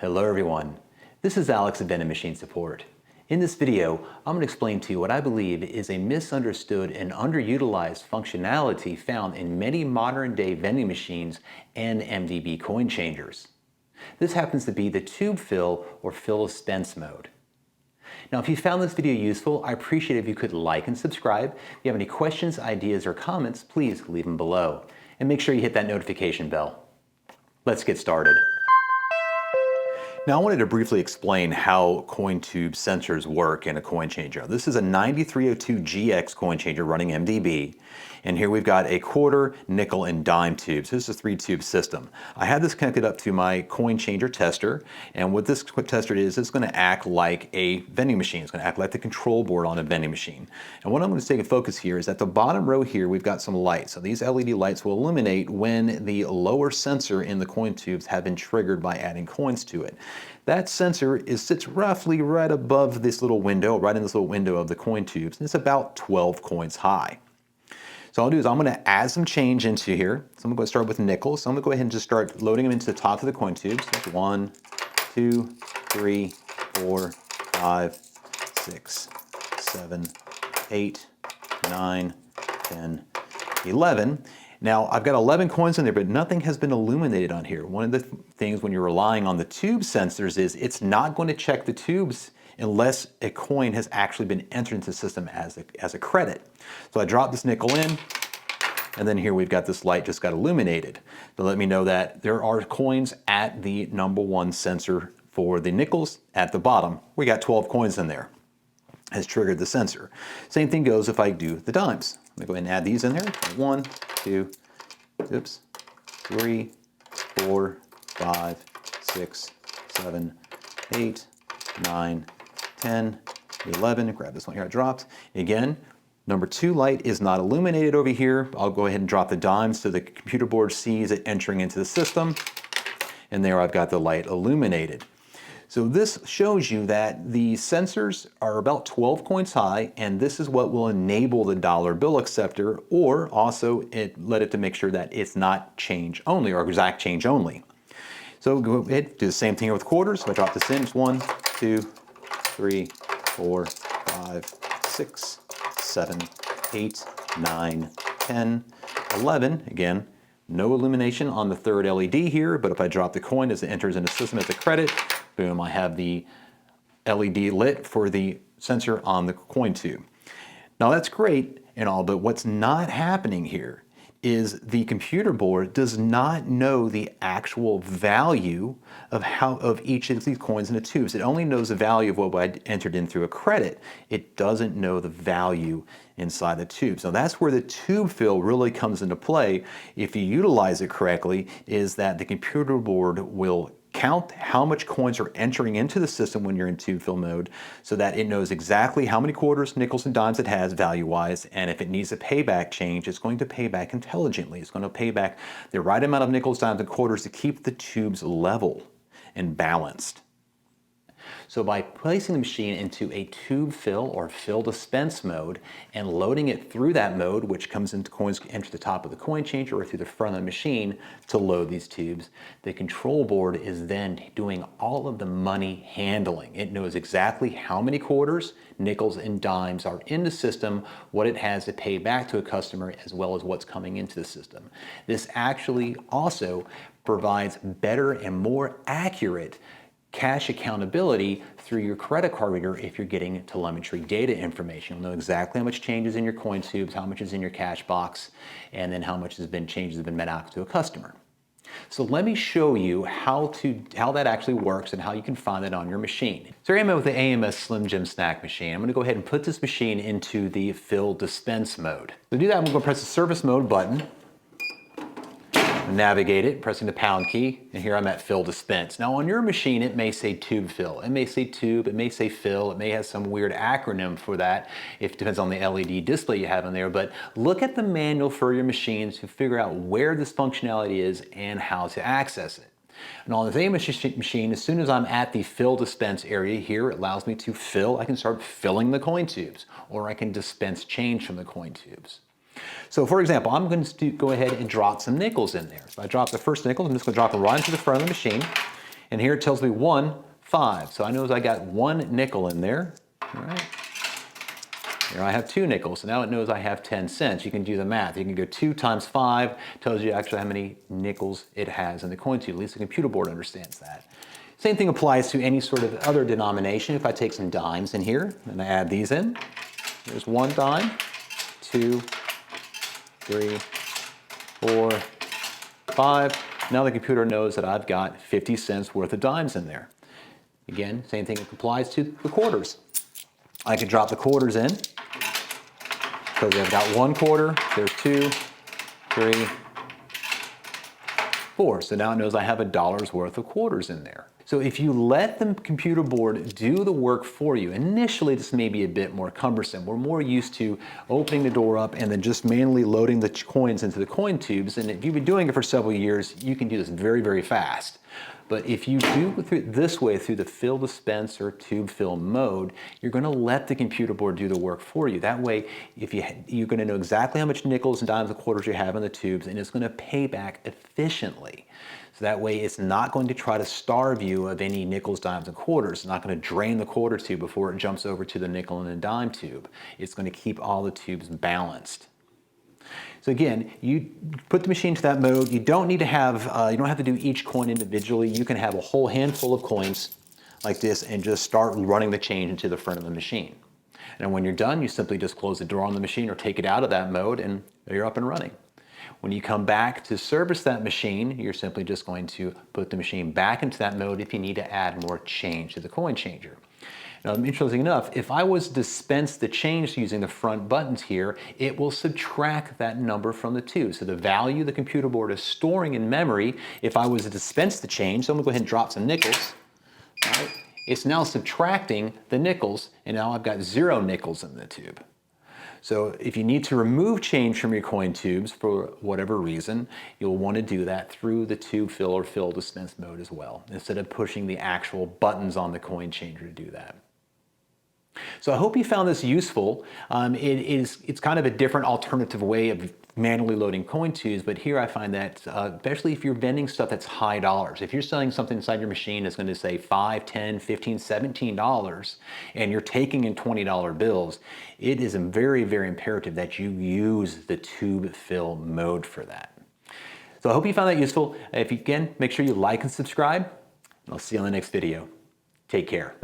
Hello everyone, this is Alex at Vending Machine Support. In this video, I'm going to explain to you what I believe is a misunderstood and underutilized functionality found in many modern day vending machines and MDB coin changers. This happens to be the tube fill or fill dispense mode. Now if you found this video useful, I appreciate it if you could like and subscribe. If you have any questions, ideas, or comments, please leave them below. And make sure you hit that notification bell. Let's get started. Now I wanted to briefly explain how coin tube sensors work in a coin changer. This is a 9302GX coin changer running MDB. And here we've got a quarter, nickel, and dime tubes. This is a 3-tube system. I had this connected up to my coin changer tester. And what this tester is, it's going to act like a vending machine. It's going to act like the control board on a vending machine. And what I'm going to take a focus here is at the bottom row here, we've got some lights. So these LED lights will illuminate when the lower sensor in the coin tubes have been triggered by adding coins to it. That sensor sits roughly right above this little window, right in this little window of the coin tubes, and it's about 12 coins high. So all I'll do is I'm going to add some change into here. So I'm going to start with nickels. So I'm going to go ahead and just start loading them into the top of the coin tubes. That's 1, 2, 3, 4, 5, 6, 7, 8, 9, 10, 11. Now I've got 11 coins in there, but nothing has been illuminated on here. One of the things when you're relying on the tube sensors is it's not going to check the tubes unless a coin has actually been entered into the system as a credit. So I drop this nickel in, and then here we've got this light just got illuminated to let me know that there are coins at the number 1 sensor for the nickels at the bottom. We got 12 coins in there. Has triggered the sensor. Same thing goes if I do the dimes. Let me go ahead and add these in there. 1, 2, 3, 4, 5, 6, 7, 8, 9, 10, 11. Grab this one here I dropped. Again, number 2 light is not illuminated over here. I'll go ahead and drop the dimes so the computer board sees it entering into the system. And there I've got the light illuminated. So this shows you that the sensors are about 12 coins high, and this is what will enable the dollar bill acceptor, or also let it to make sure that it's not change only or exact change only. So go ahead, do the same thing here with quarters. So I drop this in, it's 1, 2, 3, 4, 5, 6, 7, 8, 9, 10, 11. Again, no illumination on the third LED here, but if I drop the coin as it enters in the system as a credit, boom, I have the LED lit for the sensor on the coin tube. Now that's great and all, but what's not happening here is the computer board does not know the actual value of each of these coins in the tubes. It only knows the value of what I entered in through a credit. It doesn't know the value inside the tube. So that's where the tube fill really comes into play. If you utilize it correctly, is that the computer board will count how much coins are entering into the system when you're in tube fill mode so that it knows exactly how many quarters, nickels, and dimes it has value-wise, and if it needs a payback change, it's going to pay back intelligently. It's going to pay back the right amount of nickels, dimes, and quarters to keep the tubes level and balanced. So by placing the machine into a tube fill or fill dispense mode and loading it through that mode, which comes into coins enter the top of the coin changer or through the front of the machine to load these tubes, the control board is then doing all of the money handling. It knows exactly how many quarters, nickels, and dimes are in the system, what it has to pay back to a customer, as well as what's coming into the system. This actually also provides better and more accurate cash accountability through your credit card reader if you're getting telemetry data information. You'll know exactly how much changes in your coin tubes, how much is in your cash box, and then how much changes have been met out to a customer. So let me show you how that actually works and how you can find it on your machine. So here I am with the AMS Slim Jim Snack machine. I'm going to go ahead and put this machine into the fill dispense mode. To do that, I'm going to press the service mode button. Navigate it, pressing the pound key, and here I'm at fill dispense. Now on your machine, it may say tube fill. It may say tube, it may say fill, it may have some weird acronym for that. It depends on the LED display you have in there, but look at the manual for your machine to figure out where this functionality is and how to access it. And on the AMS machine, as soon as I'm at the fill dispense area here, it allows me to fill. I can start filling the coin tubes, or I can dispense change from the coin tubes. So for example, I'm going to go ahead and drop some nickels in there. So I drop the first nickel, I'm just going to drop them right into the front of the machine. And here it tells me 1, 5. So I know I got 1 nickel in there. All right. Here I have 2 nickels, so now it knows I have 10 cents. You can do the math. You can go 2 times 5, tells you actually how many nickels it has in the coin tube. At least the computer board understands that. Same thing applies to any sort of other denomination. If I take some dimes in here and I add these in, there's 1 dime, 2, 3, 4, 5. Now the computer knows that I've got 50 cents worth of dimes in there. Again, same thing applies to the quarters. I can drop the quarters in. So I've got 1 quarter, there's 2, 3, 4. So now it knows I have $1 worth of quarters in there. So if you let the computer board do the work for you, initially this may be a bit more cumbersome. We're more used to opening the door up and then just manually loading the coins into the coin tubes. And if you've been doing it for several years, you can do this very, very fast. But if you do it this way through the fill dispense or tube fill mode, you're going to let the computer board do the work for you. That way, if you're going to know exactly how much nickels and dimes and quarters you have in the tubes, and it's going to pay back efficiently. So that way, it's not going to try to starve you of any nickels, dimes, and quarters. It's not going to drain the quarter tube before it jumps over to the nickel and the dime tube. It's going to keep all the tubes balanced. So again, you put the machine to that mode. You don't need to have, you don't have to do each coin individually. You can have a whole handful of coins like this and just start running the change into the front of the machine. And when you're done, you simply just close the door on the machine or take it out of that mode and you're up and running. When you come back to service that machine, you're simply just going to put the machine back into that mode if you need to add more change to the coin changer. Now, interesting enough, if I was to dispense the change using the front buttons here, it will subtract that number from the tube. So the value the computer board is storing in memory, if I was to dispense the change, so I'm going to go ahead and drop some nickels, right? It's now subtracting the nickels, and now I've got 0 nickels in the tube. So if you need to remove change from your coin tubes for whatever reason, you'll want to do that through the tube fill or fill dispense mode as well, instead of pushing the actual buttons on the coin changer to do that. So I hope you found this useful. It's kind of a different alternative way of manually loading coin tubes, but here I find that, especially if you're vending stuff that's high dollars, if you're selling something inside your machine that's going to say $5, $10, $15, $17, and you're taking in $20 bills, it is very, very imperative that you use the tube fill mode for that. So I hope you found that useful. If you can, make sure you like and subscribe, and I'll see you on the next video. Take care.